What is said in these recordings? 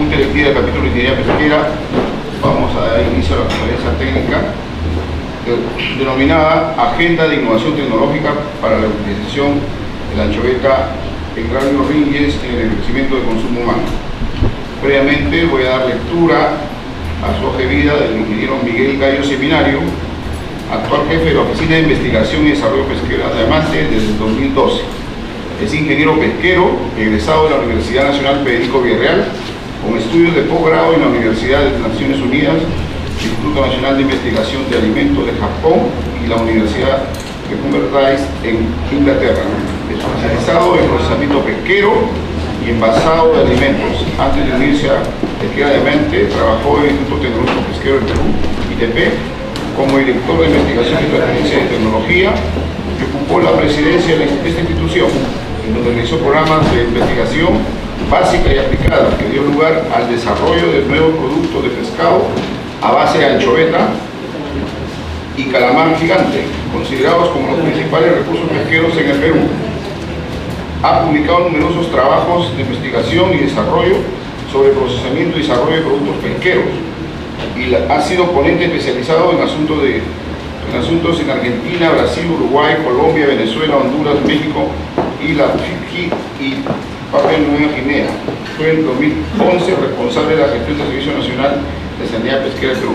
Junta Directiva del Capítulo de Ingeniería Pesquera, vamos a dar inicio a la conferencia técnica denominada Agenda de Innovación Tecnológica para la Utilización de la anchoveta en grandes ringes en el enriquecimiento de consumo humano. Previamente voy a dar lectura a su hoja de vida del ingeniero Miguel Gallo Seminario, actual jefe de la Oficina de Investigación y Desarrollo Pesquero de Diamante desde el 2012. Es ingeniero pesquero, egresado de la Universidad Nacional Federico Villarreal, con estudios de posgrado en la Universidad de las Naciones Unidas, Instituto Nacional de Investigación de Alimentos de Japón y la Universidad de Cumberbatch en Inglaterra. Especializado en procesamiento pesquero y envasado de alimentos. Antes de unirse a Pesquera Diamante, trabajó en el Instituto Tecnológico Pesquero del Perú, ITP, como director de investigación y transferencia de tecnología, que ocupó la presidencia de esta institución, en donde realizó programas de investigación básica y aplicada, que dio lugar al desarrollo de nuevos productos de pescado a base de anchoveta y calamar gigante, considerados como los principales recursos pesqueros en el Perú. Ha publicado numerosos trabajos de investigación y desarrollo sobre procesamiento y desarrollo de productos pesqueros y ha sido ponente especializado en asuntos en Argentina, Brasil, Uruguay, Colombia, Venezuela, Honduras, México y la Fiji y Papua Nueva Guinea. Fue en 2011 responsable de la gestión del Servicio Nacional de Sanidad Pesquera del Perú.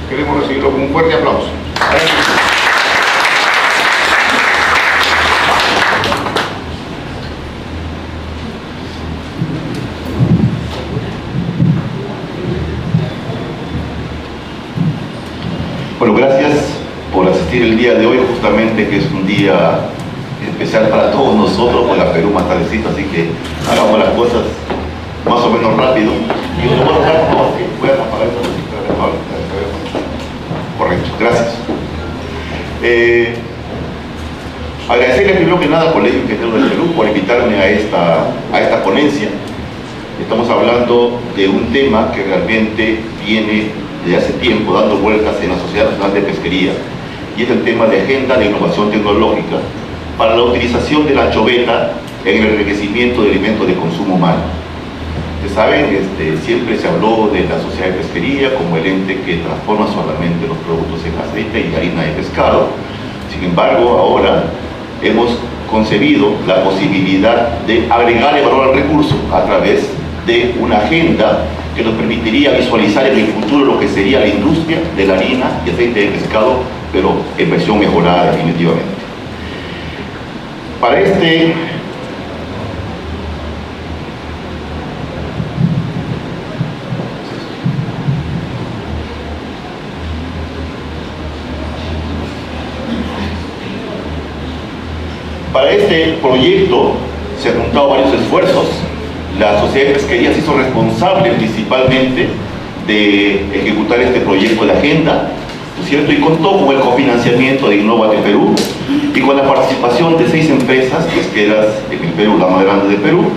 Queremos recibirlo con un fuerte aplauso. Bueno, gracias por asistir el día de hoy, justamente que es un día especial para todos nosotros, por la Perú más tardecito, así que hagamos las cosas más o menos rápido. Y voy a apagar esto. Correcto, gracias. Agradecerle primero que nada al Colegio Ingeniero del Perú por invitarme a esta ponencia. Estamos hablando de un tema que realmente viene desde hace tiempo dando vueltas en la Sociedad Nacional de Pesquería, y es el tema de Agenda de Innovación Tecnológica para la utilización de la anchoveta en el enriquecimiento de alimentos de consumo humano. Ustedes saben, siempre se habló de la Sociedad de Pesquería como el ente que transforma solamente los productos en aceite y harina de pescado. Sin embargo, ahora hemos concebido la posibilidad de agregar el valor al recurso a través de una agenda que nos permitiría visualizar en el futuro lo que sería la industria de la harina y aceite de pescado, pero en versión mejorada definitivamente. Para este proyecto se han juntado varios esfuerzos. La Sociedad de Pesquería se hizo responsable principalmente de ejecutar este proyecto de agenda, ¿no es cierto? Y contó con el cofinanciamiento de Innova de Perú y con la participación de 6 empresas pesqueras en el Perú, la más grande de Perú,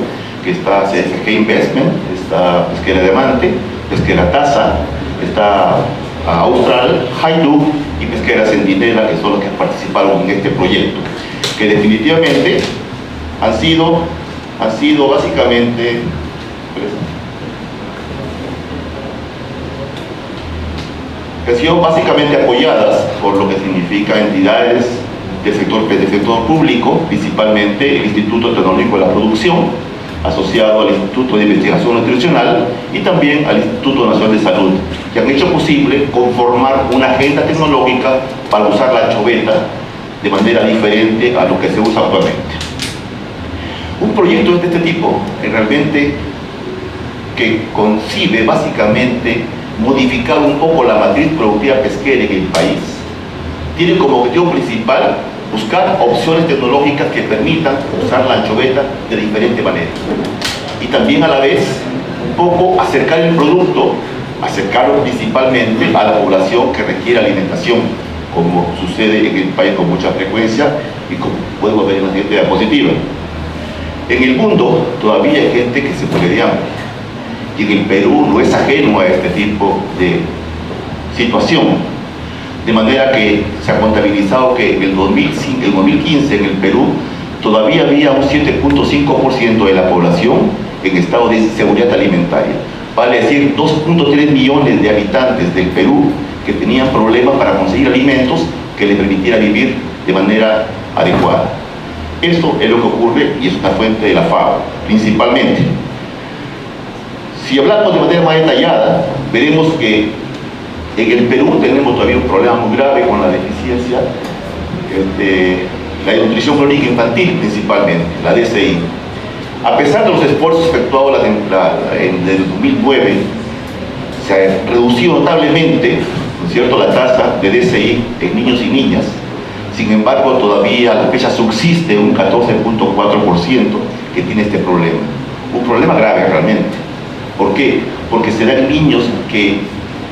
que está CFG Investment, está Pesquera Diamante, Pesquera Taza, está Austral, Haidu y Pesquera Centinela, que son los que participaron en este proyecto, que definitivamente han sido básicamente apoyadas por lo que significa entidades del sector público, principalmente el Instituto Tecnológico de la Producción, asociado al Instituto de Investigación Nutricional y también al Instituto Nacional de Salud, que han hecho posible conformar una agenda tecnológica para usar la anchoveta de manera diferente a lo que se usa actualmente. Un proyecto de este tipo, realmente que concibe básicamente modificar un poco la matriz productiva pesquera en el país, tiene como objetivo principal buscar opciones tecnológicas que permitan usar la anchoveta de diferente manera. Y también a la vez, un poco acercar el producto, acercarlo principalmente a la población que requiere alimentación, como sucede en el país con mucha frecuencia y como podemos ver en la siguiente diapositiva. En el mundo todavía hay gente que se muere de hambre, y en el Perú no es ajeno a este tipo de situación, de manera que se ha contabilizado que en el 2015 en el Perú todavía había un 7.5% de la población en estado de inseguridad alimentaria, vale decir 2.3 millones de habitantes del Perú que tenían problemas para conseguir alimentos que les permitiera vivir de manera adecuada. Esto es lo que ocurre y es una fuente de la FAO, principalmente. Si hablamos de manera más detallada, veremos que en el Perú tenemos todavía un problema muy grave con la deficiencia de la desnutrición crónica infantil, principalmente, la DCI. A pesar de los esfuerzos efectuados desde el 2009, se ha reducido notablemente, ¿no es cierto?, la tasa de DCI en niños y niñas. Sin embargo, todavía a la fecha subsiste un 14.4% que tiene este problema. Un problema grave realmente. ¿Por qué? Porque se dan niños que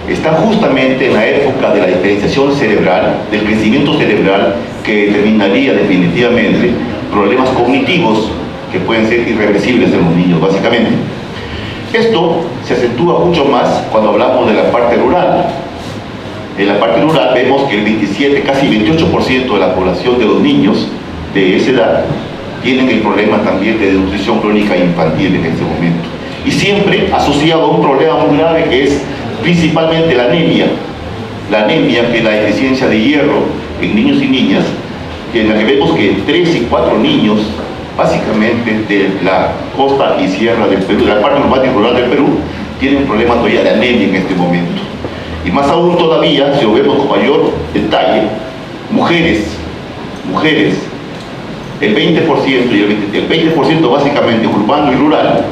están justamente en la época de la diferenciación cerebral, del crecimiento cerebral, que determinaría definitivamente problemas cognitivos que pueden ser irreversibles en los niños, básicamente. Esto se acentúa mucho más cuando hablamos de la parte rural. En la parte rural vemos que el 27, casi 28% de la población de los niños de esa edad tienen el problema también de desnutrición crónica infantil en este momento. Y siempre asociado a un problema muy grave que es principalmente la anemia. La anemia, que es la deficiencia de hierro en niños y niñas, en la que vemos que 3 y 4 niños, básicamente de la costa y sierra del Perú, de la parte urbana y rural del Perú, tienen problemas todavía de anemia en este momento. Y más aún todavía, si lo vemos con mayor detalle, mujeres, el 20% y el 20% básicamente urbano y rural,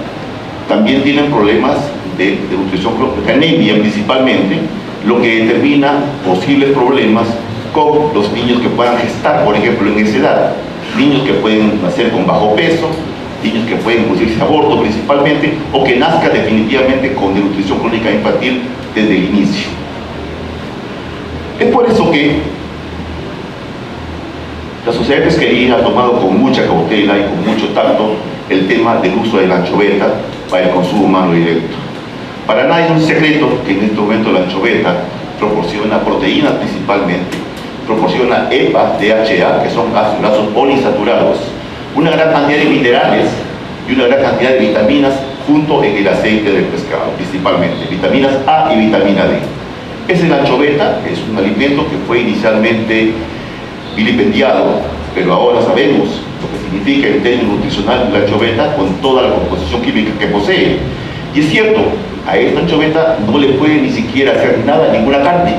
también tienen problemas de nutrición crónica, de anemia principalmente, lo que determina posibles problemas con los niños que puedan gestar, por ejemplo, en esa edad. Niños que pueden nacer con bajo peso, niños que pueden producirse aborto principalmente, o que nazcan definitivamente con desnutrición crónica infantil desde el inicio. Es por eso que la Sociedad de Pesquería ha tomado con mucha cautela y con mucho tacto el tema del uso de la anchoveta para el consumo humano directo. Para nadie es un secreto que en este momento la anchoveta proporciona proteínas principalmente, proporciona EPA, DHA, que son ácidos grasos poliinsaturados, una gran cantidad de minerales y una gran cantidad de vitaminas junto en el aceite del pescado, principalmente, vitaminas A y vitamina D. Esa es la anchoveta, es un alimento que fue inicialmente vilipendiado, pero ahora sabemos lo que significa en términos nutricional la anchoveta con toda la composición química que posee. Y es cierto, a esta anchoveta no le puede ni siquiera hacer nada a ninguna carne,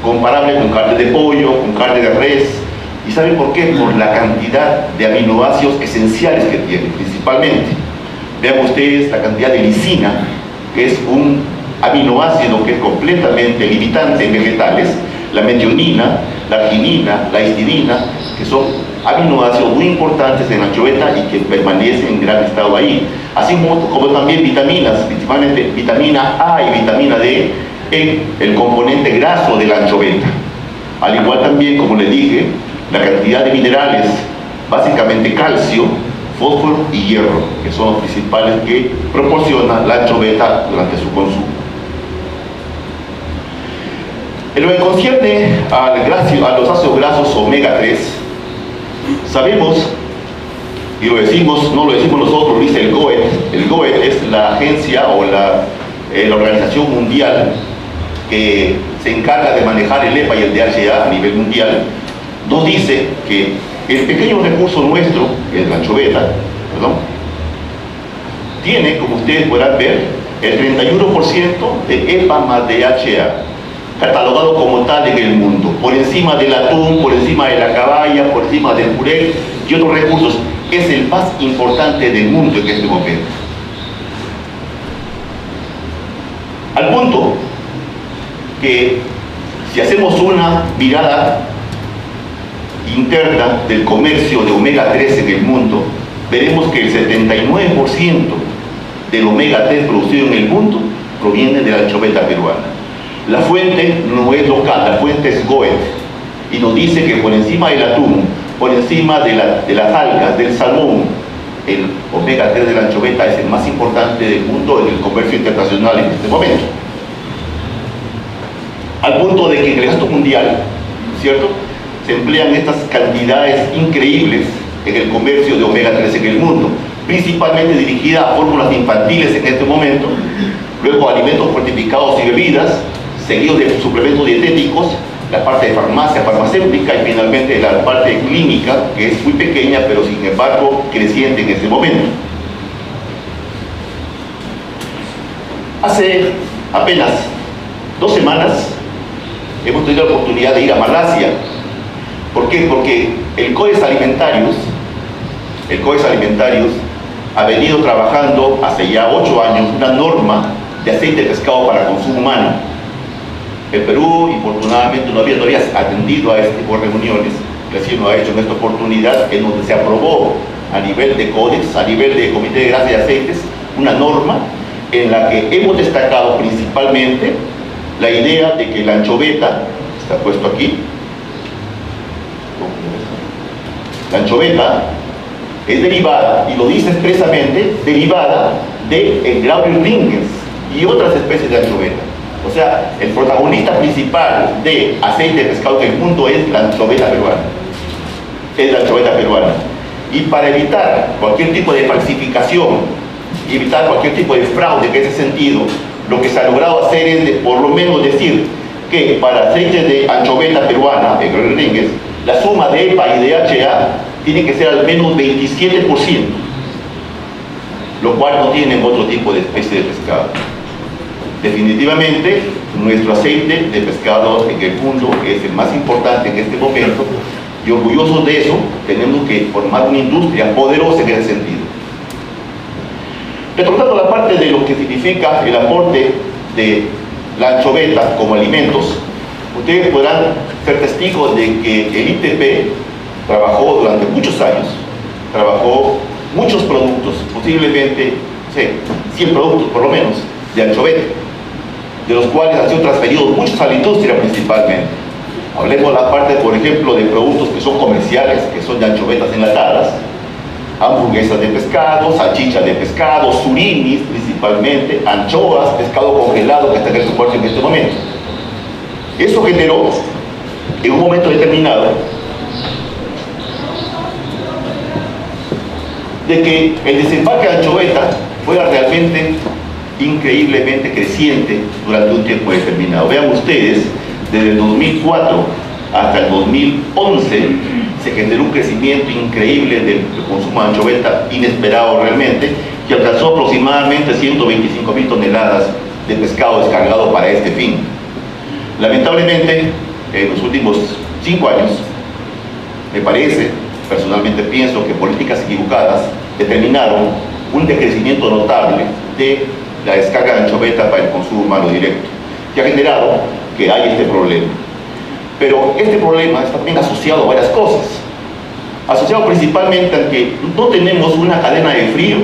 comparable con carne de pollo, con carne de res. ¿Y saben por qué? Por la cantidad de aminoácidos esenciales que tiene, principalmente. Vean ustedes la cantidad de lisina, que es un aminoácido que es completamente limitante en vegetales, la metionina, la arginina, la histidina, que son aminoácidos muy importantes en la anchoveta y que permanecen en gran estado ahí. Así como también vitaminas, principalmente vitamina A y vitamina D, en el componente graso de la anchoveta. Al igual también, como les dije, la cantidad de minerales, básicamente calcio, fósforo y hierro, que son los principales que proporciona la anchoveta durante su consumo. En lo que concierne a los ácidos grasos omega 3, sabemos, y lo decimos, no lo decimos nosotros, lo dice el GOET. El GOET es la agencia o la organización mundial que se encarga de manejar el EPA y el DHA a nivel mundial. Nos dice que el pequeño recurso nuestro, que es la anchoveta, tiene, como ustedes podrán ver, el 31% de EPA más DHA, catalogado como tal en el mundo, por encima del atún, por encima de la caballa, por encima del jurel y otros recursos. Es el más importante del mundo en este momento. Al punto que si hacemos una mirada interna del comercio de omega 3 en el mundo, veremos que el 79% del omega 3 producido en el mundo proviene de la anchoveta peruana. La fuente no es local, la fuente es GOET, y nos dice que por encima del atún, por encima de las algas, del salmón, el omega 3 de la anchoveta es el más importante del mundo en el comercio internacional en este momento. Al punto de que en el gasto mundial, ¿cierto?, se emplean estas cantidades increíbles en el comercio de omega 3 en el mundo, principalmente dirigida a fórmulas infantiles en este momento. luego alimentos fortificados y bebidas, seguidos de suplementos dietéticos, la parte de farmacia farmacéutica y finalmente la parte clínica, que es muy pequeña pero sin embargo creciente en este momento. Hace apenas 2 semanas hemos tenido la oportunidad de ir a Malasia. ¿Por qué? Porque el Codex Alimentarius ha venido trabajando hace ya 8 años una norma de aceite de pescado para consumo humano. El Perú, infortunadamente, no había todavía atendido a este tipo de reuniones, recién lo ha hecho en esta oportunidad, en donde se aprobó a nivel de Códex, a nivel de Comité de Grasas y Aceites, una norma en la que hemos destacado principalmente la idea de que la anchoveta, está puesto aquí, la anchoveta es derivada, y lo dice expresamente, derivada del Grauwia ringens y otras especies de anchoveta. O sea, el protagonista principal de aceite de pescado en el mundo es la anchoveta peruana. Es la anchoveta peruana. Y para evitar cualquier tipo de falsificación, y evitar cualquier tipo de fraude en ese sentido, lo que se ha logrado hacer es de, por lo menos decir que para aceite de anchoveta peruana, el Grauwia ringens, la suma de EPA y de DHA tiene que ser al menos 27%, lo cual no tienen otro tipo de especie de pescado. Definitivamente, nuestro aceite de pescado en el mundo es el más importante en este momento, y orgullosos de eso, tenemos que formar una industria poderosa en ese sentido. Retornando a la parte de lo que significa el aporte de la anchoveta como alimentos, ustedes podrán ser testigos de que el ITP trabajó durante muchos años, trabajó muchos productos, posiblemente, no sé, 100 productos por lo menos, de anchoveta, de los cuales han sido transferidos muchos a la industria principalmente. Hablemos de la parte, por ejemplo, de productos que son comerciales, que son de anchovetas enlatadas, hamburguesas de pescado, salchichas de pescado, surinis principalmente, anchoas, pescado congelado que está en el comercio en este momento. Eso generó, en un momento determinado, de que el desembarque de anchoveta fuera realmente increíblemente creciente durante un tiempo determinado. Vean ustedes, desde el 2004 hasta el 2011 se generó un crecimiento increíble del consumo de anchoveta, inesperado realmente, que alcanzó aproximadamente 125.000 toneladas de pescado descargado para este fin. Lamentablemente, en los últimos 5 años, me parece, personalmente pienso que políticas equivocadas determinaron un decrecimiento notable de la descarga de anchoveta para el consumo humano directo, que ha generado que hay este problema. Pero este problema está también asociado a varias cosas, asociado principalmente a que no tenemos una cadena de frío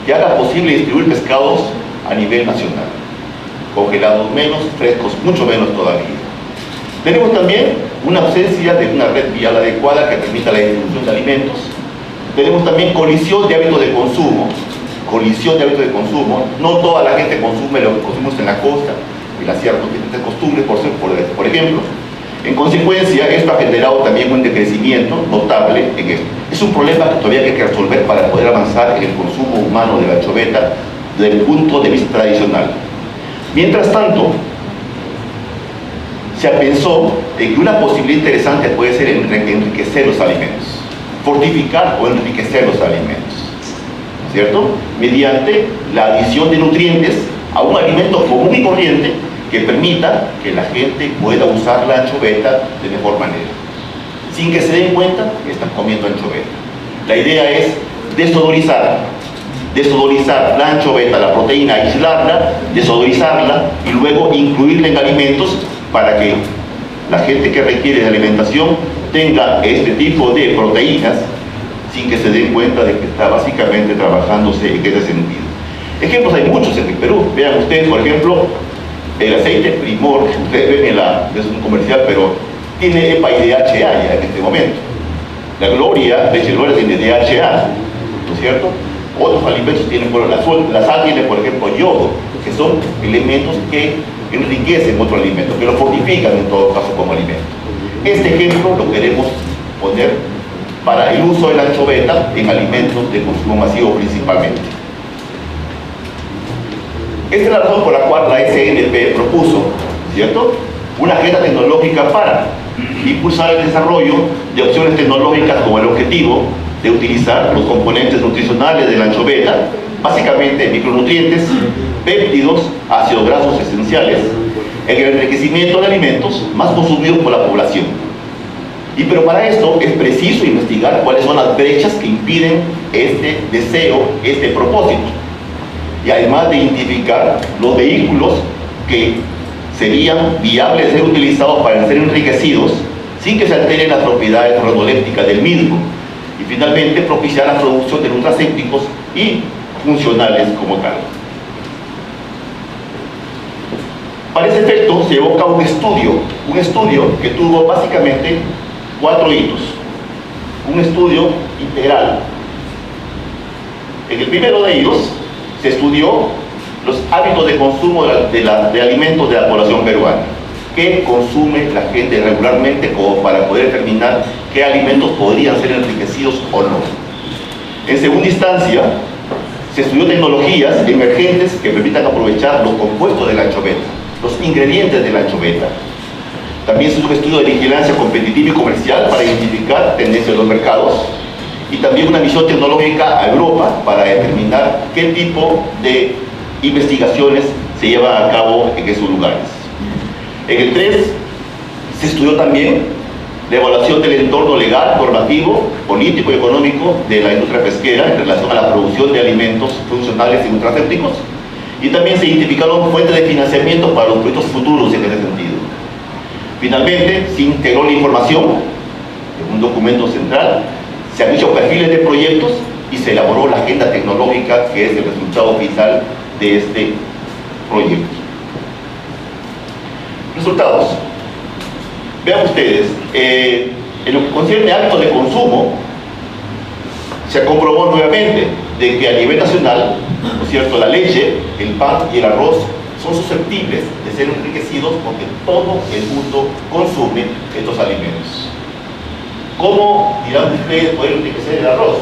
que haga posible distribuir pescados a nivel nacional, congelados menos, frescos mucho menos todavía. Tenemos también una ausencia de una red vial adecuada que permita la distribución de alimentos. Tenemos también colisión de hábitos de consumo. No toda la gente consume lo que consumimos en la costa y la sierra, no tiene costumbres, por ejemplo. En consecuencia, esto ha generado también un decrecimiento notable en esto. Es un problema que todavía hay que resolver para poder avanzar en el consumo humano de la anchoveta desde el punto de vista tradicional. Mientras tanto, se pensó en que una posibilidad interesante puede ser enriquecer los alimentos, fortificar o enriquecer los alimentos, ¿cierto? Mediante la adición de nutrientes a un alimento común y corriente que permita que la gente pueda usar la anchoveta de mejor manera, sin que se den cuenta que están comiendo anchoveta. La idea es desodorizar la anchoveta, la proteína, aislarla, desodorizarla y luego incluirla en alimentos para que la gente que requiere de alimentación tenga este tipo de proteínas sin que se den cuenta de que está básicamente trabajándose en ese sentido. Ejemplos hay muchos en el Perú. Vean ustedes, por ejemplo, el aceite Primor, ustedes ven es un comercial, pero tiene EPA y DHA ya en este momento. La Gloria, leche Gloria tiene DHA, ¿no es cierto? Otros alimentos tienen, bueno, la sal tiene, por ejemplo, yodo, que son elementos que enriquecen otro alimento, que lo fortifican en todo caso como alimento. Este ejemplo lo queremos poner para el uso de la anchoveta en alimentos de consumo masivo principalmente. Esta es la razón por la cual la SNP propuso, ¿cierto?, una agenda tecnológica para impulsar el desarrollo de opciones tecnológicas con el objetivo de utilizar los componentes nutricionales de la anchoveta, básicamente micronutrientes, péptidos, ácidos grasos esenciales, en el enriquecimiento de alimentos más consumidos por la población. Pero para esto es preciso investigar cuáles son las brechas que impiden este deseo, este propósito. Y además de identificar los vehículos que serían viables de ser utilizados para ser enriquecidos sin que se alteren las propiedades organolépticas del mismo. Y finalmente propiciar la producción de nutracéuticos y funcionales como tal. Para ese efecto se llevó a cabo un estudio que tuvo básicamente 4 hitos. Un estudio integral. En el primero de ellos se estudió los hábitos de consumo de alimentos de la población peruana. ¿Qué consume la gente regularmente como para poder determinar qué alimentos podrían ser enriquecidos o no? En segunda instancia, se estudió tecnologías emergentes que permitan aprovechar los compuestos de la anchoveta, los ingredientes de la anchoveta. También se hizo un estudio de vigilancia competitiva y comercial para identificar tendencias de los mercados, y también una misión tecnológica a Europa para determinar qué tipo de investigaciones se llevan a cabo en esos lugares. En el 3 se estudió también la evaluación del entorno legal, normativo, político y económico de la industria pesquera en relación a la producción de alimentos funcionales y nutracéuticos, y también se identificaron fuentes de financiamiento para los proyectos futuros en ese sentido. Finalmente, se integró la información en un documento central, se han hecho perfiles de proyectos y se elaboró la agenda tecnológica, que es el resultado final de este proyecto. Resultados. Vean ustedes, en lo que concierne a hábitos de consumo, se comprobó nuevamente de que a nivel nacional, ¿no es cierto?, la leche, el pan y el arroz son susceptibles de ser enriquecidos porque todo el mundo consume estos alimentos. ¿Cómo, dirán ustedes, poder enriquecer el arroz?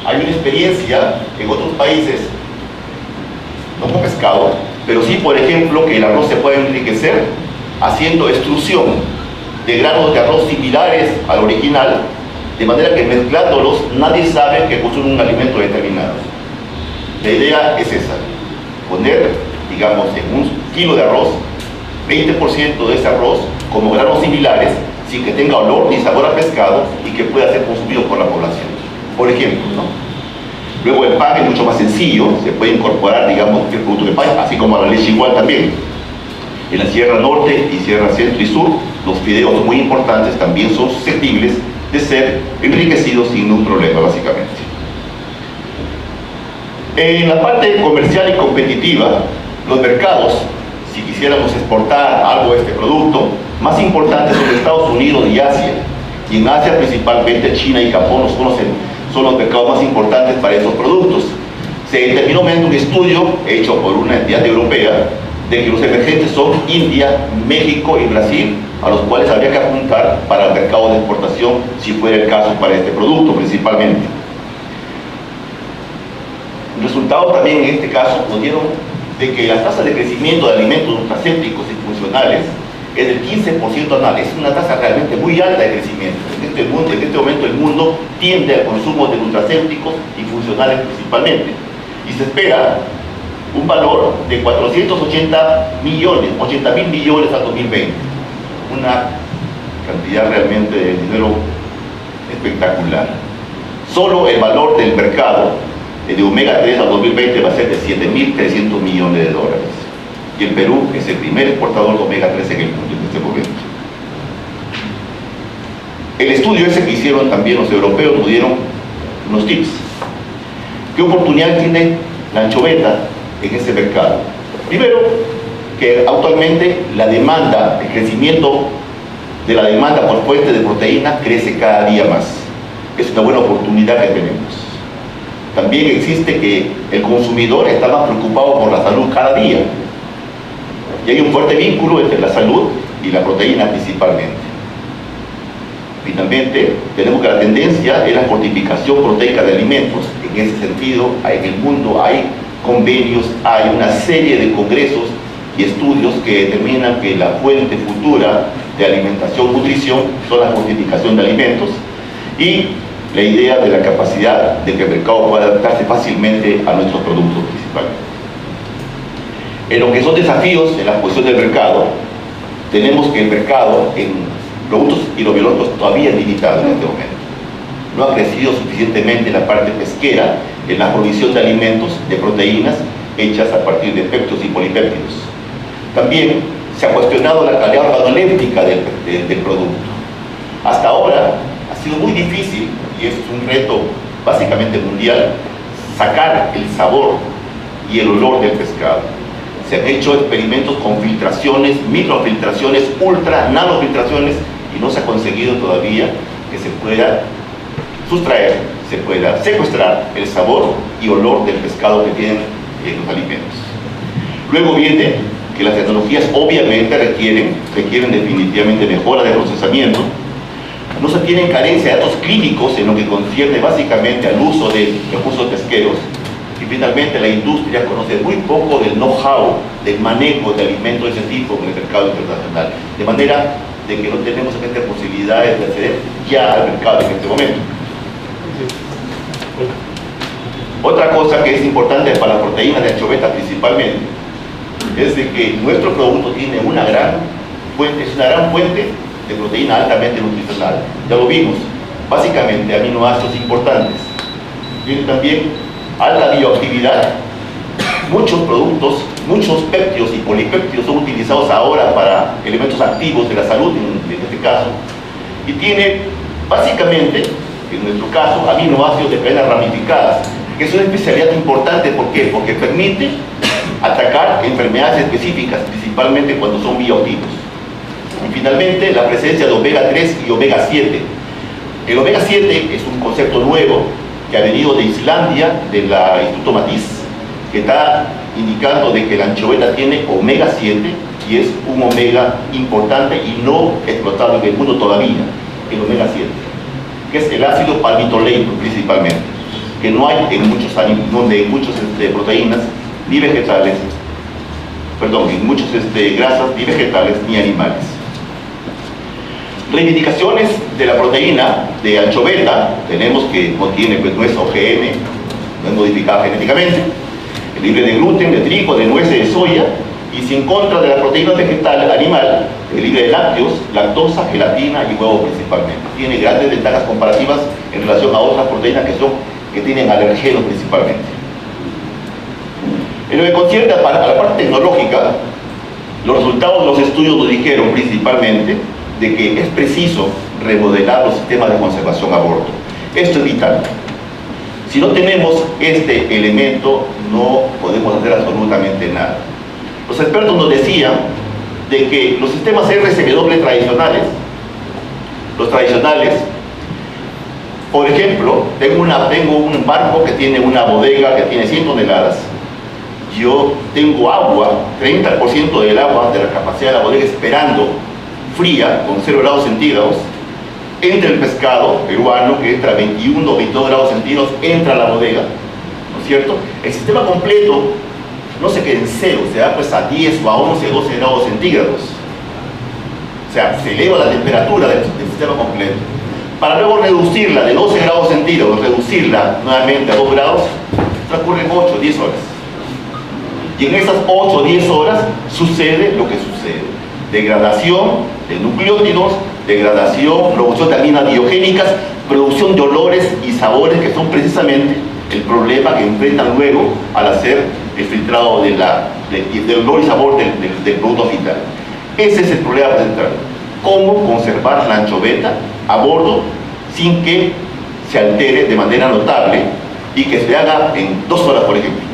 Hay una experiencia en otros países, no con pescado, pero sí, por ejemplo, que el arroz se puede enriquecer haciendo extrusión de granos de arroz similares al original, de manera que mezclándolos nadie sabe que consume un alimento determinado. La idea es esa: poner, digamos, en 1 kilo de arroz, 20% de ese arroz como granos similares, sin que tenga olor ni sabor a pescado y que pueda ser consumido por la población, por ejemplo, ¿no? Luego el pan es mucho más sencillo, se puede incorporar, digamos, el producto de pan, así como a la leche igual también. En la Sierra Norte y Sierra Centro y Sur, los fideos muy importantes también son susceptibles de ser enriquecidos sin ningún problema, básicamente. En la parte comercial y competitiva, los mercados, si quisiéramos exportar algo de este producto, más importantes son Estados Unidos y Asia. Y en Asia principalmente China y Japón son los mercados más importantes para esos productos. Se determinó mediante un estudio hecho por una entidad europea de que los emergentes son India, México y Brasil, a los cuales habría que apuntar para el mercado de exportación si fuera el caso para este producto principalmente. Resultados también en este caso nos dieron de que la tasa de crecimiento de alimentos nutracéuticos y funcionales es del 15% anual. Es una tasa realmente muy alta de crecimiento. En este momento el mundo tiende al consumo de nutracéuticos y funcionales principalmente, y se espera un valor de 480 millones, 80.000 millones al 2020. Una cantidad realmente de dinero espectacular. Solo el valor del mercado de omega 3 al 2020 va a ser de 7.300 millones de dólares. Y el Perú es el primer exportador de omega 3 en el mundo en este momento. El estudio ese que hicieron también los europeos nos dieron unos tips. ¿Qué oportunidad tiene la anchoveta en ese mercado? Primero, que actualmente la demanda, el crecimiento de la demanda por fuentes de proteína crece cada día más. Es una buena oportunidad que tenemos. También existe que el consumidor está más preocupado por la salud cada día. Y hay un fuerte vínculo entre la salud y la proteína principalmente. Finalmente, tenemos que la tendencia es la fortificación proteica de alimentos. En ese sentido, en el mundo hay convenios, hay una serie de congresos y estudios que determinan que la fuente futura de alimentación, nutrición, son la fortificación de alimentos y la idea de la capacidad de que el mercado pueda adaptarse fácilmente a nuestros productos principalmente. En lo que son desafíos en la posición del mercado, tenemos que el mercado en productos hidrobiológicos todavía es limitado en este momento. No ha crecido suficientemente la parte pesquera en la provisión de alimentos, de proteínas hechas a partir de péptidos y polipéptidos. También se ha cuestionado la calidad organoléptica del producto. Hasta ahora ha sido muy difícil, y es un reto básicamente mundial, sacar el sabor y el olor del pescado. Se han hecho experimentos con filtraciones, microfiltraciones, ultra, nanofiltraciones, y no se ha conseguido todavía que se pueda sustraer, se pueda secuestrar el sabor y olor del pescado que tienen los alimentos. Luego viene que las tecnologías obviamente requieren definitivamente mejora de procesamiento. No se tienen carencia de datos clínicos en lo que concierne básicamente al uso de recursos pesqueros. Y finalmente la industria conoce muy poco del know-how, del manejo de alimentos de ese tipo en el mercado internacional. De manera de que no tenemos posibilidades de acceder ya al mercado en este momento. Otra cosa que es importante para la proteína de anchoveta principalmente es de que nuestro producto tiene una gran fuente, es una gran fuente de proteína altamente nutricional. Ya lo vimos, básicamente aminoácidos importantes. Tiene también alta bioactividad. Muchos productos, muchos péptidos y polipéptidos son utilizados ahora para elementos activos de la salud en este caso. Y tiene básicamente, en nuestro caso, aminoácidos de cadenas ramificadas, que es una especialidad importante. ¿Por qué? Porque permite atacar enfermedades específicas, principalmente cuando son bioactivos. Y finalmente, la presencia de omega 3 y omega 7. El omega 7 es un concepto nuevo que ha venido de Islandia, del Instituto Matisse, que está indicando de que la anchoveta tiene omega 7 y es un omega importante y no explotado en el mundo todavía, el omega 7, que es el ácido palmitoleico principalmente, que no hay en muchos proteínas ni vegetales, perdón, en muchos grasas ni vegetales ni animales. Reivindicaciones de la proteína de anchoveta, tenemos que no tiene, pues no es OGM, no es modificada genéticamente, es libre de gluten, de trigo, de nueces, de soya, y si en contra de la proteína vegetal animal, es libre de lácteos, lactosa, gelatina y huevo principalmente. Tiene grandes ventajas comparativas en relación a otras proteínas que tienen alergenos principalmente. En lo que concierne a la parte tecnológica, los resultados de los estudios nos dijeron principalmente de que es preciso remodelar los sistemas de conservación a bordo. Esto es vital. Si no tenemos este elemento, no podemos hacer absolutamente nada. Los expertos nos decían de que los sistemas RSW tradicionales, por ejemplo, tengo un barco que tiene una bodega que tiene 100 toneladas. Yo tengo agua, 30% del agua de la capacidad de la bodega esperando fría, con 0 grados centígrados. Entra el pescado peruano que entra a 21 o 22 grados centígrados, entra a la bodega, ¿no es cierto? El sistema completo no se queda en 0, se da pues a 10 o a 11, 12 grados centígrados. O sea, se eleva la temperatura del sistema completo. Para luego reducirla de 12 grados centígrados, reducirla nuevamente a 2 grados, transcurren 8 o 10 horas. Y en esas 8 o 10 horas sucede lo que sucede. Degradación de nucleótidos, degradación, producción de aminas biogénicas, producción de olores y sabores que son precisamente el problema que enfrentan luego al hacer el filtrado del olor y sabor del producto final. Ese es el problema central. Cómo conservar la anchoveta a bordo sin que se altere de manera notable y que se haga en 2 horas, por ejemplo.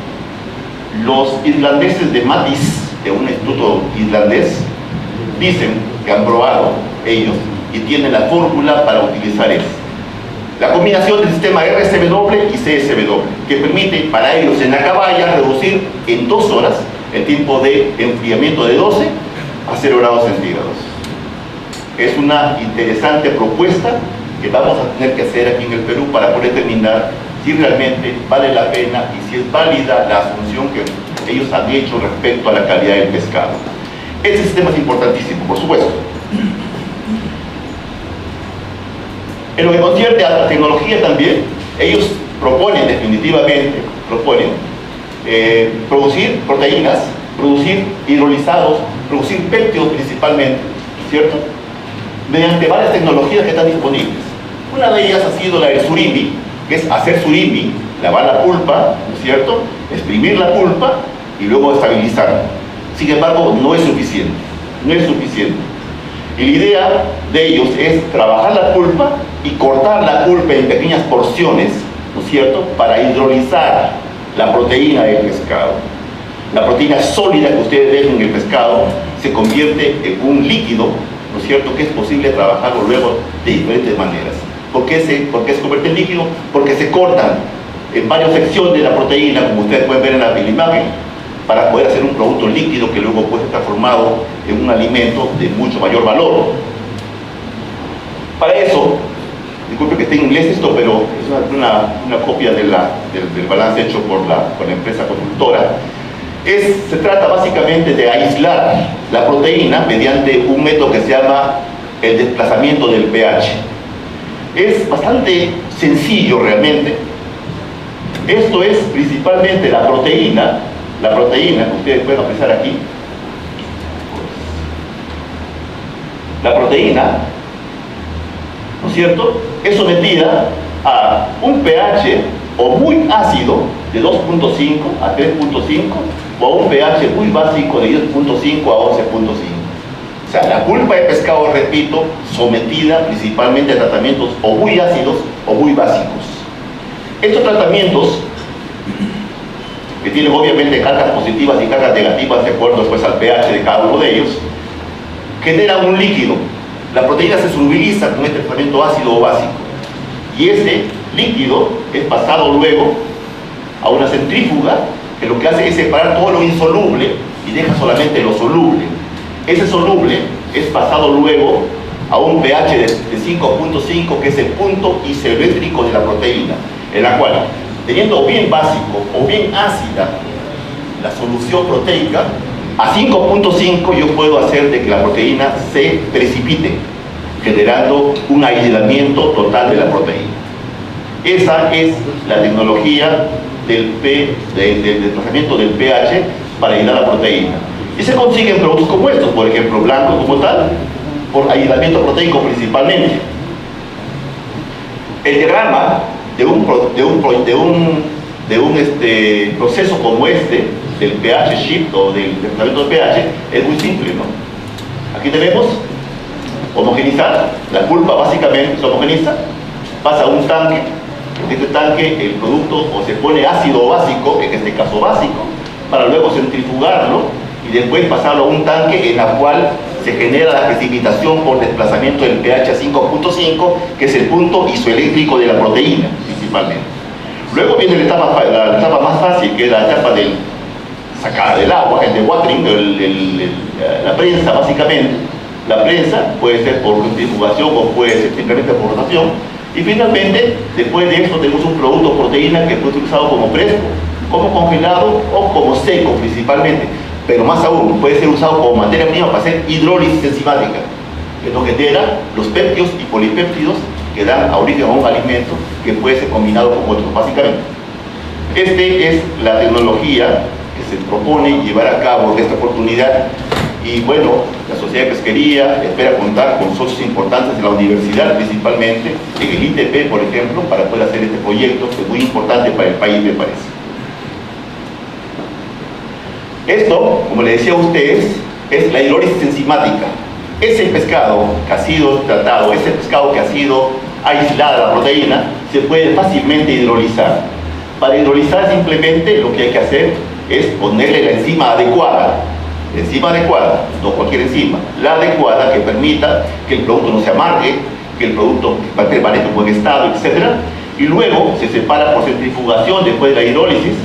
Los islandeses de Matisse, de un instituto islandés, dicen que han probado ellos y tienen la fórmula para utilizar eso. La combinación del sistema RSW y CSW, que permite para ellos en la caballa reducir en 2 horas el tiempo de enfriamiento de 12 a 0 grados centígrados. Es una interesante propuesta que vamos a tener que hacer aquí en el Perú para poder determinar si realmente vale la pena y si es válida la asunción que ellos han hecho respecto a la calidad del pescado. Ese sistema es importantísimo, por supuesto. En lo que concierne a la tecnología también, ellos proponen definitivamente, producir proteínas, producir hidrolizados, producir péptidos principalmente, ¿cierto? Mediante varias tecnologías que están disponibles. Una de ellas ha sido la del surimi, que es hacer surimi, lavar la pulpa, ¿no es cierto?, exprimir la pulpa y luego estabilizarla. Sin embargo, no es suficiente, no es suficiente. Y la idea de ellos es trabajar la pulpa y cortar la pulpa en pequeñas porciones, ¿no es cierto?, para hidrolizar la proteína del pescado. La proteína sólida que ustedes ven en el pescado se convierte en un líquido, ¿no es cierto?, que es posible trabajarlo luego de diferentes maneras. ¿Por qué se convierte en líquido? Porque se cortan en varias secciones de la proteína, como ustedes pueden ver en la imagen, para poder hacer un producto líquido que luego puede estar transformado en un alimento de mucho mayor valor. Para eso, disculpe que esté en inglés esto, pero es una copia del balance hecho por la empresa constructora. Se trata básicamente de aislar la proteína mediante un método que se llama el desplazamiento del pH. Es bastante sencillo realmente. Esto es principalmente la proteína que ustedes pueden apreciar aquí. La proteína, ¿no es cierto?, es sometida a un pH o muy ácido de 2.5 a 3.5 o a un pH muy básico de 10.5 a 11.5. O sea, la pulpa de pescado, repito, sometida principalmente a tratamientos o muy ácidos o muy básicos. Estos tratamientos, que tienen obviamente cargas positivas y cargas negativas de acuerdo pues al pH de cada uno de ellos, generan un líquido. La proteína se solubiliza con este tratamiento ácido o básico y ese líquido es pasado luego a una centrífuga que lo que hace es separar todo lo insoluble y deja solamente lo soluble. Ese soluble es pasado luego a un pH de 5.5, que es el punto isoeléctrico de la proteína, en la cual, teniendo bien básico o bien ácida la solución proteica, a 5.5 yo puedo hacer de que la proteína se precipite, generando un aislamiento total de la proteína. Esa es la tecnología del desplazamiento del pH para aislar la proteína. Y se consiguen productos como estos, por ejemplo, blancos como tal, por aislamiento proteico principalmente. El diagrama de un proceso como este, del pH shift o del desplazamiento del pH, es muy simple, ¿no? Aquí tenemos homogenizar, la pulpa básicamente se homogeniza, pasa a un tanque. En este tanque el producto o se pone ácido o básico, en este caso básico, para luego centrifugarlo y después pasarlo a un tanque en la cual se genera la precipitación por desplazamiento del pH a 5.5, que es el punto isoeléctrico de la proteína principalmente. Luego viene la etapa más fácil, que es la etapa del sacada del agua, el dewatering, la prensa básicamente. La prensa puede ser por centrifugación o puede ser simplemente por rotación. Y finalmente, después de esto tenemos un producto proteína que puede ser usado como fresco, como congelado o como seco principalmente. Pero más aún, puede ser usado como materia prima para hacer hidrólisis enzimática, que nos genera los péptidos y polipéptidos que dan origen a un alimento que puede ser combinado con otros, básicamente. Esta es la tecnología que se propone llevar a cabo en esta oportunidad. Y bueno, la Sociedad de Pesquería espera contar con socios importantes de la universidad, principalmente en el ITP, por ejemplo, para poder hacer este proyecto, que es muy importante para el país, me parece. Esto, como les decía a ustedes, es la hidrólisis enzimática. Ese pescado que ha sido tratado, ese pescado que ha sido aislada la proteína, se puede fácilmente hidrolizar. Para hidrolizar simplemente lo que hay que hacer es ponerle la enzima adecuada. Enzima adecuada, no cualquier enzima, la adecuada que permita que el producto no se amargue, que el producto permanezca en buen estado, etc. Y luego se separa por centrifugación después de la hidrólisis,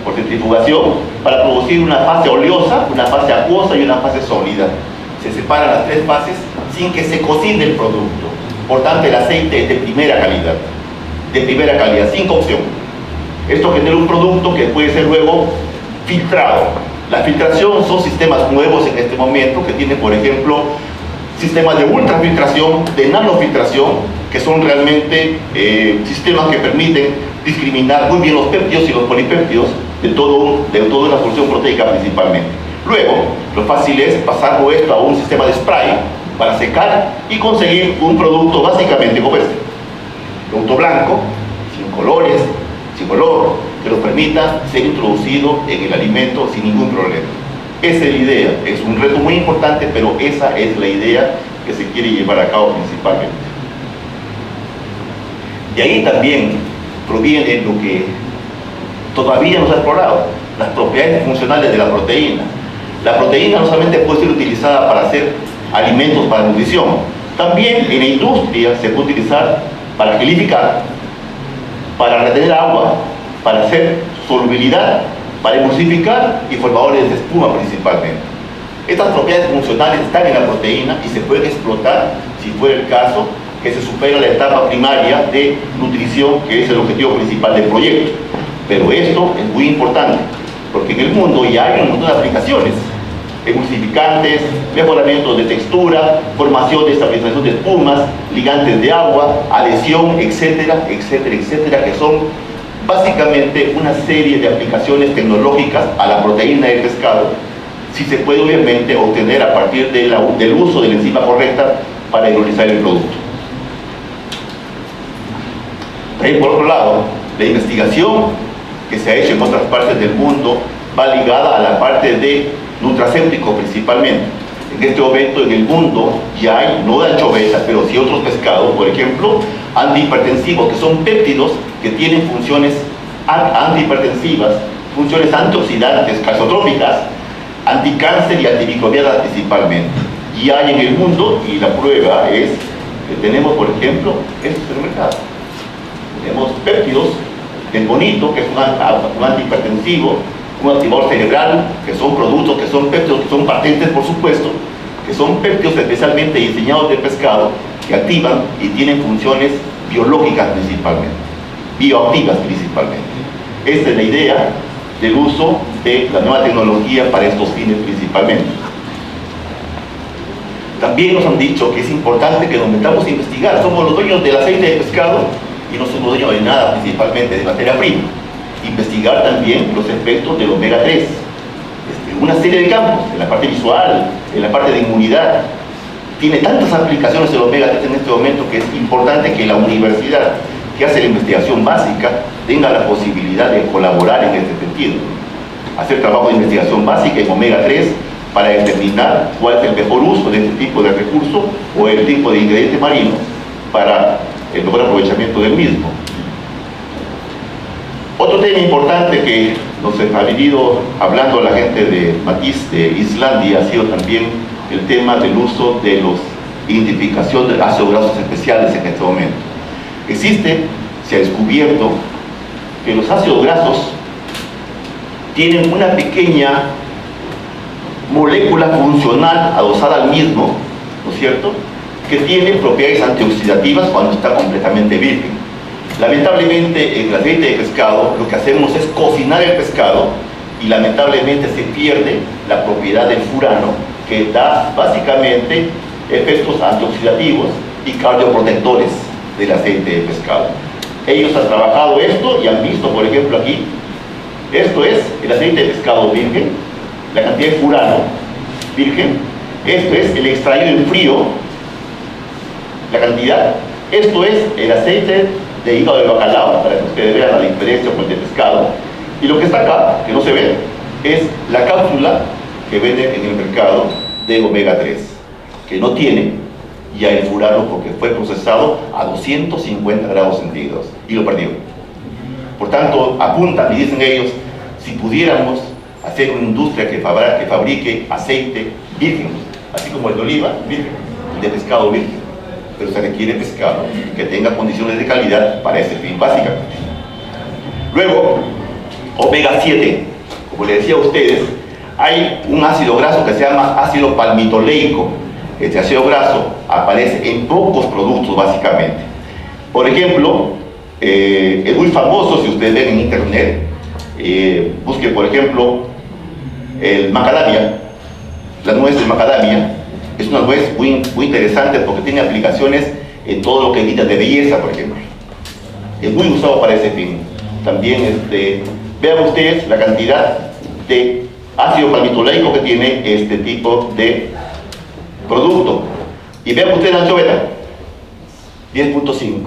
por centrifugación, para producir una fase oleosa, una fase acuosa y una fase sólida. Se separan las tres fases sin que se cocine el producto. Por tanto, el aceite es de primera calidad. de primera calidad, sin cocción. Esto genera un producto que puede ser luego filtrado. La filtración son sistemas nuevos en este momento que tienen, por ejemplo, sistemas de ultrafiltración, de nanofiltración, que son realmente sistemas que permiten discriminar muy bien los péptidos y los polipéptidos de toda la función proteica principalmente. Luego, lo fácil es pasarlo esto a un sistema de spray para secar y conseguir un producto básicamente como este. Producto blanco, sin colores, sin olor, que nos permita ser introducido en el alimento sin ningún problema. Esa es la idea, es un reto muy importante, pero esa es la idea que se quiere llevar a cabo principalmente. De ahí también proviene lo que todavía no se ha explorado, las propiedades funcionales de la proteína. La proteína no solamente puede ser utilizada para hacer alimentos para nutrición, también en la industria se puede utilizar para gelificar, para retener agua, para hacer solubilidad, para emulsificar y formadores de espuma principalmente. Estas propiedades funcionales están en la proteína y se pueden explotar, si fuera el caso, que se supera la etapa primaria de nutrición, que es el objetivo principal del proyecto. Pero esto es muy importante, porque en el mundo ya hay un montón de aplicaciones: emulsificantes, mejoramiento de textura, formación de estabilización de espumas, ligantes de agua, adhesión, etcétera, etcétera, etcétera, que son básicamente una serie de aplicaciones tecnológicas a la proteína del pescado, si se puede obviamente obtener a partir del uso de la enzima correcta para hidrolizar el producto. También, por otro lado, la investigación que se ha hecho en otras partes del mundo va ligada a la parte de nutracéutico principalmente. En este momento en el mundo ya hay, no de anchoveta, pero sí otros pescados, por ejemplo, antihipertensivos, que son péptidos que tienen funciones antihipertensivas, funciones antioxidantes, calciotrópicas, anticáncer y antimicrobianas principalmente. Y hay en el mundo, y la prueba es que tenemos, por ejemplo, estos en el mercado. Tenemos péptidos del bonito, que es un antihipertensivo, un activador cerebral, que son productos, que son péptidos, que son patentes por supuesto, que son péptidos especialmente diseñados de pescado, que activan y tienen funciones biológicas principalmente, bioactivas principalmente. Esta es la idea del uso de la nueva tecnología para estos fines principalmente. También nos han dicho que es importante que nos metamos a investigar. Somos los dueños del aceite de pescado y no somos dueños de nada, principalmente de materia prima. Investigar también los efectos del omega 3, una serie de campos, en la parte visual, en la parte de inmunidad. Tiene tantas aplicaciones el omega 3 en este momento que es importante que la universidad que hace la investigación básica tenga la posibilidad de colaborar en este sentido. Hacer trabajo de investigación básica en omega 3 para determinar cuál es el mejor uso de este tipo de recurso o el tipo de ingrediente marino para el mejor aprovechamiento del mismo. Otro tema importante que nos ha venido hablando la gente de Matiz de Islandia ha sido también el tema del uso de la identificación de ácidos grasos especiales en este momento. Se ha descubierto que los ácidos grasos tienen una pequeña molécula funcional adosada al mismo, ¿no es cierto?, que tiene propiedades antioxidativas cuando está completamente virgen. Lamentablemente en el aceite de pescado lo que hacemos es cocinar el pescado y lamentablemente se pierde la propiedad del furano, que da básicamente efectos antioxidativos y cardioprotectores del aceite de pescado. Ellos han trabajado esto y han visto, por ejemplo, aquí, esto es el aceite de pescado virgen, la cantidad de furano virgen, esto es el extraído en frío, la cantidad, esto es el aceite de hígado de bacalao, para que ustedes vean la diferencia con el de pescado, y lo que está acá, que no se ve, es la cápsula que venden en el mercado de omega 3, que no tiene ya el furano porque fue procesado a 250 grados centígrados y lo perdió. Por tanto, apuntan y dicen ellos, si pudiéramos hacer una industria que fabrique aceite virgen, así como el de oliva virgen, de pescado virgen, pero se requiere pescado que tenga condiciones de calidad para ese fin básicamente. Luego, omega 7, como les decía a ustedes, hay un ácido graso que se llama ácido palmitoleico. Este ácido graso aparece en pocos productos básicamente. Por ejemplo, es muy famoso. Si ustedes ven en internet, busque por ejemplo el macadamia, la nuez de macadamia. Es una nuez muy interesante porque tiene aplicaciones en todo lo que es vida de belleza, por ejemplo. Es muy usado para ese fin. También vean ustedes la cantidad de ácido palmitoleico que tiene este tipo de producto. Y vean ustedes la anchoveta, 10.5,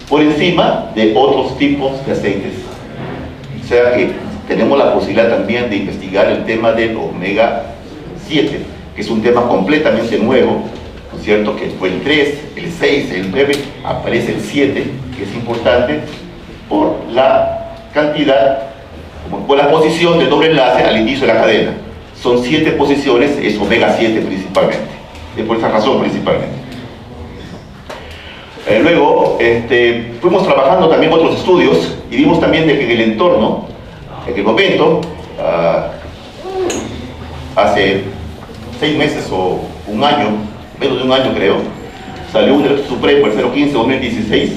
por encima de otros tipos de aceites. O sea que tenemos la posibilidad también de investigar el tema del omega 7, que es un tema completamente nuevo, ¿no es cierto? Que fue el 3, el 6, el 9, aparece el 7, que es importante por la cantidad, por la posición del doble enlace al inicio de la cadena. Son 7 posiciones, es omega 7 principalmente, es por esa razón principalmente. Luego, fuimos trabajando también otros estudios y vimos también de que en el entorno, en el momento, hace 6 meses o un año, menos de un año creo, salió un decreto supremo, el 015-2016,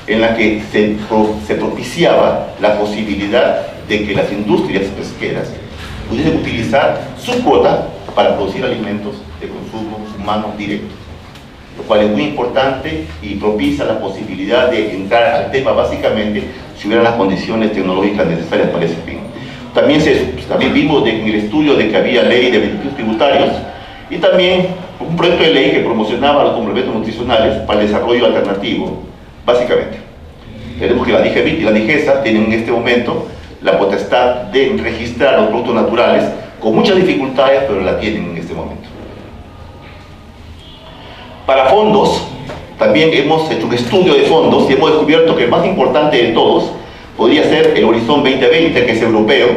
en la que se propiciaba la posibilidad de que las industrias pesqueras pudiesen utilizar su cuota para producir alimentos de consumo humano directo, lo cual es muy importante y propicia la posibilidad de entrar al tema básicamente si hubieran las condiciones tecnológicas necesarias para ese fin. También vimos en el estudio de que había ley de beneficios tributarios y también un proyecto de ley que promocionaba los complementos nutricionales para el desarrollo alternativo, básicamente. Tenemos que la DIGEBIT y la DIGESA tienen en este momento la potestad de registrar los productos naturales con muchas dificultades, pero la tienen en este momento. Para fondos, también hemos hecho un estudio de fondos y hemos descubierto que el más importante de todos podría ser el Horizon 2020, que es europeo,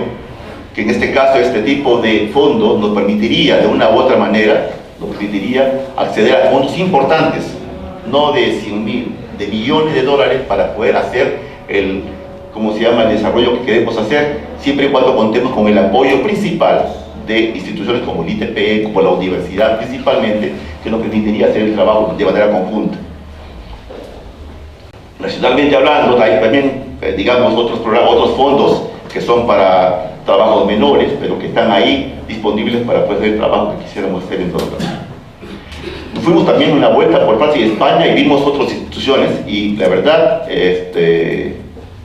que en este caso este tipo de fondos nos permitiría de una u otra manera, nos permitiría acceder a fondos importantes, no de 100.000, de millones de dólares para poder hacer el desarrollo que queremos hacer, siempre y cuando contemos con el apoyo principal de instituciones como el ITP, como la universidad principalmente, que nos permitiría hacer el trabajo de manera conjunta. Nacionalmente hablando, hay también, digamos, otros fondos que son para trabajos menores, pero que están ahí disponibles para poder hacer el trabajo que quisiéramos hacer en todo caso. Fuimos también una vuelta por parte de España y vimos otras instituciones y la verdad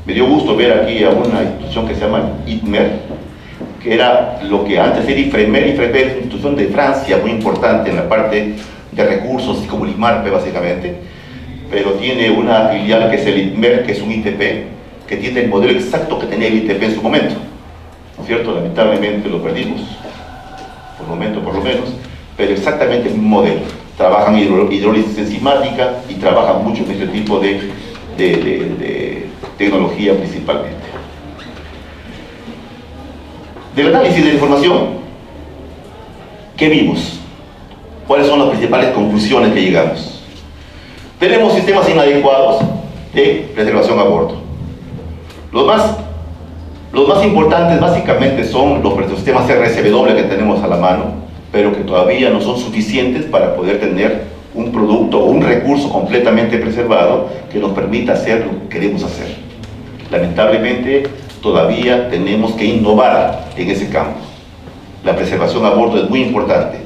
me dio gusto ver aquí a una institución que se llama ITMER, que era lo que antes era IFREMER. IFREMER es una institución de Francia muy importante en la parte de recursos, como el IMARPE básicamente, pero tiene una filial que es el ITMER, que es un ITP, que tiene el modelo exacto que tenía el ITP en su momento, ¿no es cierto? Lamentablemente lo perdimos, por el momento por lo menos, pero exactamente el mismo modelo. Trabajan hidrólisis enzimática y trabajan mucho en este tipo de tecnología principalmente. Del análisis de la información, ¿qué vimos? ¿Cuáles son las principales conclusiones que llegamos? Tenemos sistemas inadecuados de preservación a bordo. Los más importantes básicamente son los sistemas RSW que tenemos a la mano, pero que todavía no son suficientes para poder tener un producto o un recurso completamente preservado que nos permita hacer lo que queremos hacer. Lamentablemente, todavía tenemos que innovar en ese campo. La preservación a bordo es muy importante.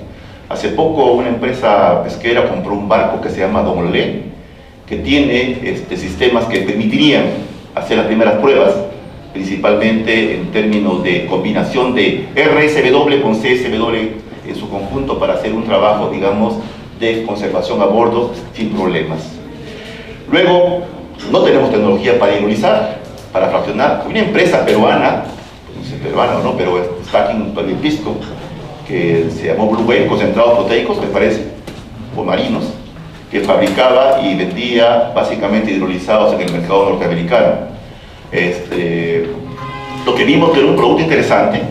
Hace poco una empresa pesquera compró un barco que se llama Don Le, que tiene sistemas que permitirían hacer las primeras pruebas, principalmente en términos de combinación de RSW con CSW en su conjunto para hacer un trabajo, digamos, de conservación a bordo sin problemas. Luego, no tenemos tecnología para hidrolizar, para fraccionar. Hay una empresa peruana, no sé peruana o no, pero está aquí en el Pisco, que se llamó Blue Whale, concentrados proteicos, me parece, o marinos, que fabricaba y vendía básicamente hidrolizados en el mercado norteamericano. Lo que vimos que era un producto interesante,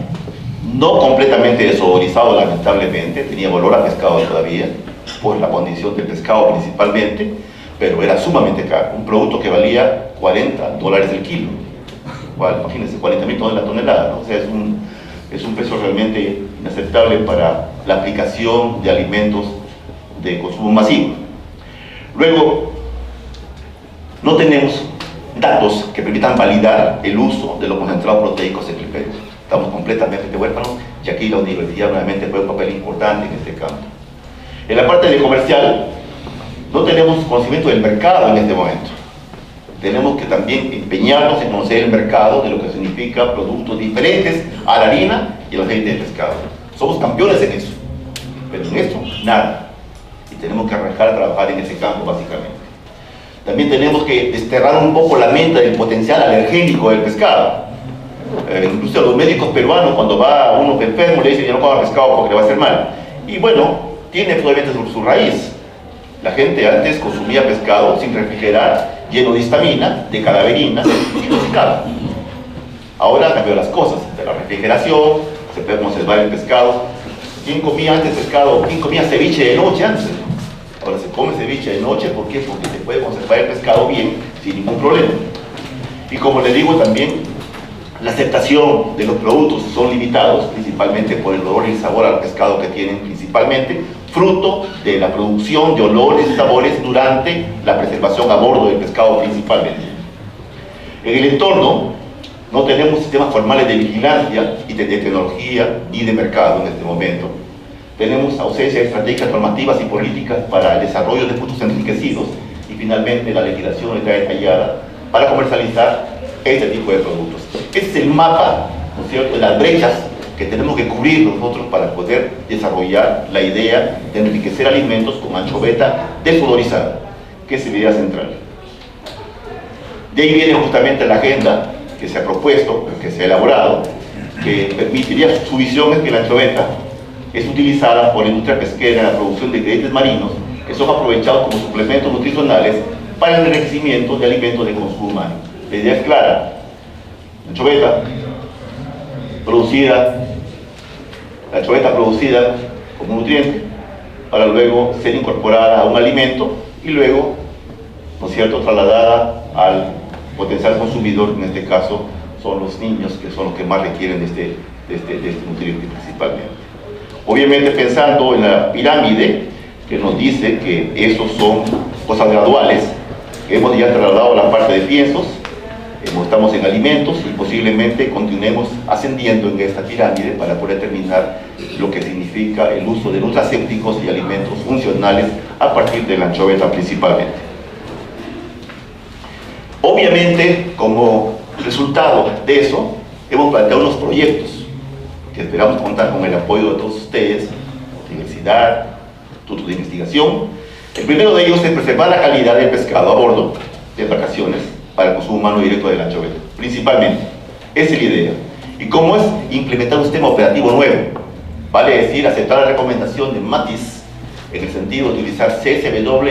no completamente desodorizado lamentablemente, tenía olor a pescado todavía, por la condición del pescado principalmente, pero era sumamente caro, un producto que valía $40 el kilo. Bueno, imagínense, 40.000 dólares la tonelada, ¿no? O sea, es un precio realmente inaceptable para la aplicación de alimentos de consumo masivo. Luego, no tenemos datos que permitan validar el uso de los concentrados proteicos en el Perú. Estamos completamente huérfanos y aquí la universidad nuevamente juega un papel importante en este campo. En la parte de comercial, no tenemos conocimiento del mercado en este momento. Tenemos que también empeñarnos en conocer el mercado de lo que significa productos diferentes a la harina y el aceite de pescado. Somos campeones en eso, pero en esto, nada. Y tenemos que arrancar a trabajar en ese campo, básicamente. También tenemos que desterrar un poco la mente del potencial alergénico del pescado. Incluso a los médicos peruanos, cuando va uno enfermo, le dicen: ya no coma pescado porque le va a hacer mal. Y bueno, tiene probablemente su raíz. La gente antes consumía pescado sin refrigerar, lleno de histamina, de cadaverina y intoxicado. Ahora cambió las cosas. De la refrigeración se puede conservar el pescado. ¿Quién comía antes pescado? ¿Quién comía ceviche de noche antes? Ahora se come ceviche de noche. ¿Por qué? Porque se puede conservar el pescado bien, sin ningún problema. Y como les digo también, la aceptación de los productos son limitados, principalmente por el olor y el sabor al pescado que tienen, principalmente fruto de la producción de olores y sabores durante la preservación a bordo del pescado principalmente. En el entorno no tenemos sistemas formales de vigilancia y de tecnología ni de mercado en este momento. Tenemos ausencia de estrategias normativas y políticas para el desarrollo de productos enriquecidos y finalmente la legislación está detallada para comercializar este tipo de productos. Ese es el mapa, ¿no es cierto?, de las brechas que tenemos que cubrir nosotros para poder desarrollar la idea de enriquecer alimentos con anchoveta desodorizada, que es la idea central. De ahí viene justamente la agenda que se ha propuesto, que se ha elaborado, que permitiría, su visión es que la anchoveta es utilizada por la industria pesquera en la producción de ingredientes marinos que son aprovechados como suplementos nutricionales para el enriquecimiento de alimentos de consumo humano. La idea es clara: la anchoveta producida como nutriente para luego ser incorporada a un alimento y luego, ¿no es cierto?, trasladada al potencial consumidor. En este caso son los niños, que son los que más requieren de este nutriente principalmente. Obviamente pensando en la pirámide, que nos dice que esos son cosas graduales, que hemos ya trasladado a la parte de piensos, estamos en alimentos y posiblemente continuemos ascendiendo en esta pirámide para poder terminar lo que significa el uso de nutracéuticos y alimentos funcionales a partir de la anchoveta principalmente. Obviamente, como resultado de eso, hemos planteado unos proyectos que esperamos contar con el apoyo de todos ustedes, universidad, institutos de investigación. El primero de ellos es preservar la calidad del pescado a bordo de embarcaciones para el consumo humano directo de la anchoveta, principalmente. Esa es la idea. ¿Y cómo es? Implementar un sistema operativo nuevo. Vale decir, aceptar la recomendación de MATIS en el sentido de utilizar CSW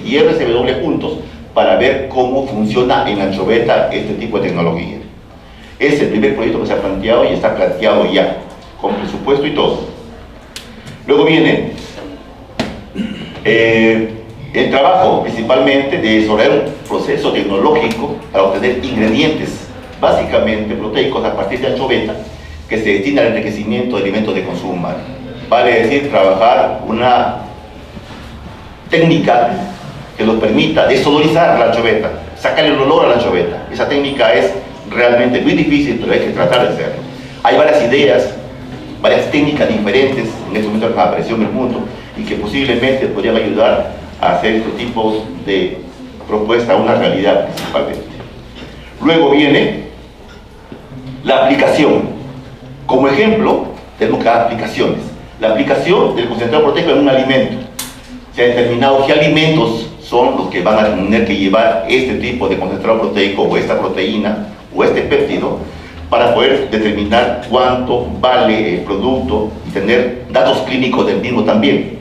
y RSW juntos para ver cómo funciona en la anchoveta este tipo de tecnología. Es el primer proyecto que se ha planteado y está planteado ya, con presupuesto y todo. Luego viene el trabajo principalmente de desarrollar un proceso tecnológico para obtener ingredientes básicamente proteicos a partir de anchoveta que se destina al enriquecimiento de alimentos de consumo humano. Vale decir, trabajar una técnica que nos permita desodorizar la anchoveta, sacarle el olor a la anchoveta. Esa técnica es realmente muy difícil, pero hay que tratar de hacerlo. Hay varias ideas, varias técnicas diferentes en este momento que apareció en el mundo y que posiblemente podrían ayudar a hacer este tipo de propuesta una realidad principalmente. Luego viene la aplicación. Como ejemplo, tenemos que dar aplicaciones. La aplicación del concentrado proteico en un alimento. Se ha determinado qué alimentos son los que van a tener que llevar este tipo de concentrado proteico o esta proteína o este péptido para poder determinar cuánto vale el producto y tener datos clínicos del mismo también.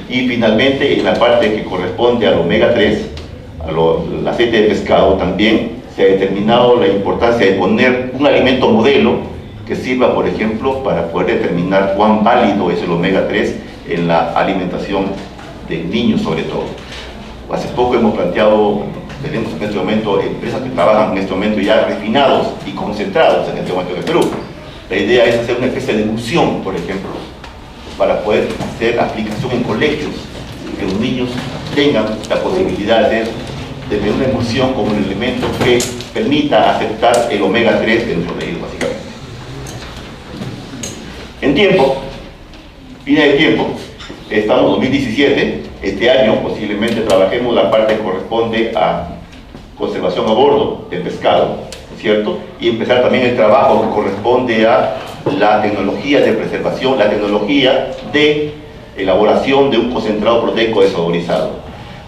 Y finalmente, en la parte que corresponde al omega 3, al aceite de pescado, también se ha determinado la importancia de poner un alimento modelo que sirva, por ejemplo, para poder determinar cuán válido es el omega 3 en la alimentación de niños sobre todo. Hace poco hemos planteado, tenemos en este momento empresas que trabajan en este momento ya refinados y concentrados en este momento en el Perú. La idea es hacer una especie de emulsión, por ejemplo, para poder hacer aplicación en colegios y que los niños tengan la posibilidad de ser de tener una emulsión como un elemento que permita aceptar el omega 3 dentro de ellos, básicamente. En tiempo, línea de tiempo, estamos en 2017, este año posiblemente trabajemos la parte que corresponde a conservación a bordo del pescado, ¿cierto? Y empezar también el trabajo que corresponde a la tecnología de preservación, la tecnología de elaboración de un concentrado proteico desodorizado.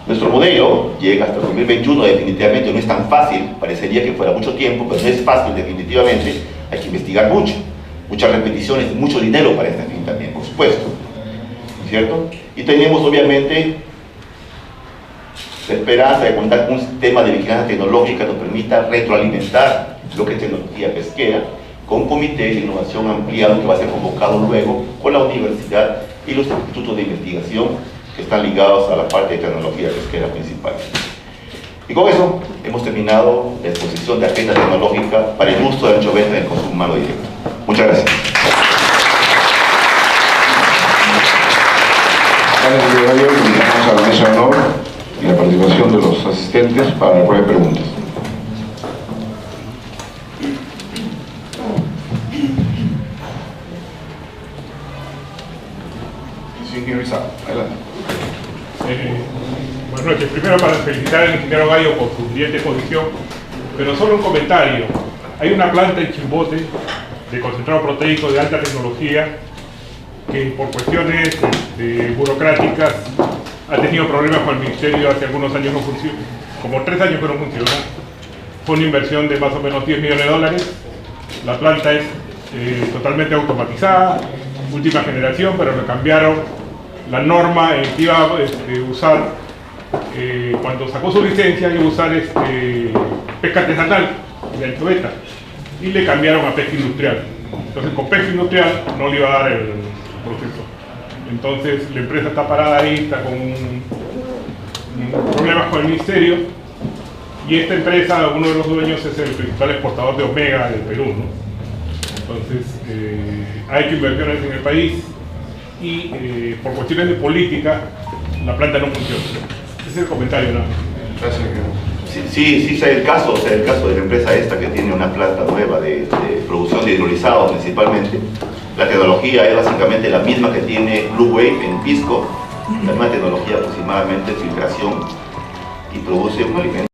Nuestro modelo llega hasta 2021, definitivamente no es tan fácil, parecería que fuera mucho tiempo, pero no es fácil definitivamente, hay que investigar mucho, muchas repeticiones, mucho dinero para este fin también, por supuesto, ¿cierto? Y tenemos obviamente la esperanza de contar con un sistema de vigilancia tecnológica que nos permita retroalimentar lo que es tecnología pesquera, con un comité de innovación ampliado que va a ser convocado luego con la universidad y los institutos de investigación que están ligados a la parte de tecnología pesquera principal. Y con eso hemos terminado la exposición de agenda tecnológica para el uso de anchoveta en el consumo humano directo. Muchas gracias. Gracias, secretario. Invitamos a la mesa de honor y la participación de los asistentes para la prueba de preguntas. Señor Rizal, adelante. Buenas noches. Primero, para felicitar al ingeniero Gallo por su brillante exposición, pero solo un comentario. Hay una planta en Chimbote de concentrado proteico de alta tecnología que por cuestiones burocráticas ha tenido problemas con el ministerio. Hace algunos años no funciona, como 3 años que no funciona. Fue una inversión de más o menos $10 millones. La planta es totalmente automatizada, última generación, pero le cambiaron la norma que iba a usar, cuando sacó su licencia, iba a usar pesca artesanal de anchoveta y le cambiaron a pesca industrial. Entonces con pesca industrial no le iba a dar el proceso. Entonces la empresa está parada ahí, está con problemas con el ministerio, y esta empresa, uno de los dueños es el principal exportador de omega del Perú, ¿no? Entonces ha hecho inversiones en el país y por cuestiones de política la planta no funciona. Ese es el comentario, ¿no? Gracias, Sí, sé el caso de la empresa esta que tiene una planta nueva de producción de hidrolizados principalmente. La tecnología es básicamente la misma que tiene Blue Wave en Pisco, la misma tecnología aproximadamente de filtración, y produce un alimento